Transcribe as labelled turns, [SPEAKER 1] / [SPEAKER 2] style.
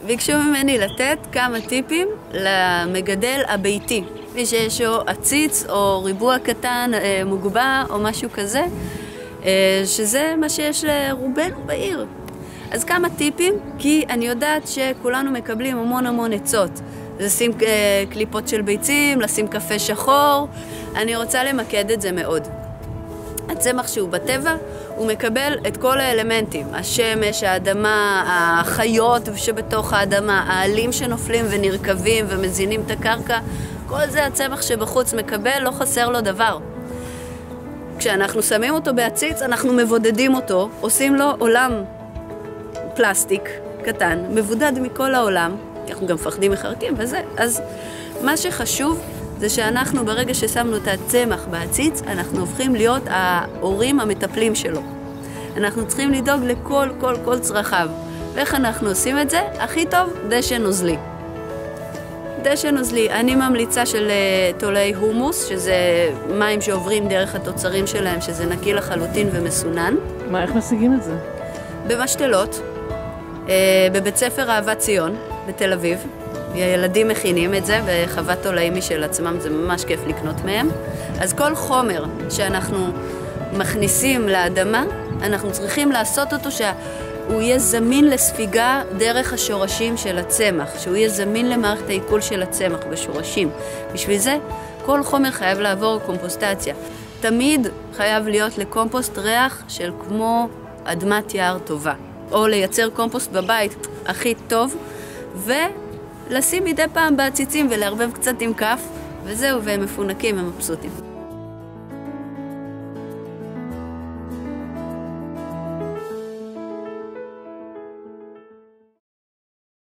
[SPEAKER 1] ביקשו ממני לתת כמה טיפים למגדל הביתי. מי שיש לו עציץ או ריבוע קטן, מוגבה או משהו כזה, שזה מה שיש לרובנו בעיר. אז כמה טיפים, כי אני יודעת שכולנו מקבלים המון עצות. לשים קליפות של ביצים, לשים קפה שחור. אני רוצה למקד את זה מאוד. הצמח שהוא בטבע, הוא מקבל את כל האלמנטים. השמש, האדמה, החיות שבתוך האדמה, העלים שנופלים ונרכבים ומזינים את הקרקע. כל זה הצמח שבחוץ מקבל, לא חסר לו דבר. כשאנחנו שמים אותו בעציץ, אנחנו מבודדים אותו, עושים לו עולם פלסטיק קטן, מבודד מכל העולם. אנחנו גם מפחדים מחרקים וזה. אז מה שחשוב זה שאנחנו ברגע ששמנו את הצמח בעציץ, אנחנו הופכים להיות ההורים המטפלים שלו. אנחנו צריכים לדאוג לכל צרכיו. ואיך אנחנו עושים את זה? הכי טוב, דשא נוזלי. דשא נוזלי, אני ממליצה של תולעי הומוס, שזה מים שעוברים דרך התוצרים שלהם, שזה נקי לחלוטין ומסונן.
[SPEAKER 2] מה, איך משיגים את זה?
[SPEAKER 1] במשתלות, בבית ספר אהבת ציון, בתל אביב. הילדים מכינים את זה בחוות תולעים משל עצמם, זה ממש כיף לקנות מהם. אז כל חומר שאנחנו מכניסים לאדמה, אנחנו צריכים לעשות אותו שהוא יהיה זמין לספיגה דרך השורשים של הצמח, שהוא יהיה זמין למערכת העיכול של הצמח בשורשים. בשביל זה, כל חומר חייב לעבור קומפוסטציה. תמיד חייב להיות לקומפוסט ריח של כמו אדמת יער טובה. או לייצר קומפוסט בבית הכי טוב, ולשים מדי פעם בעציצים ולערבב קצת עם כף, וזהו, והם מפונקים, הם מבסוטים.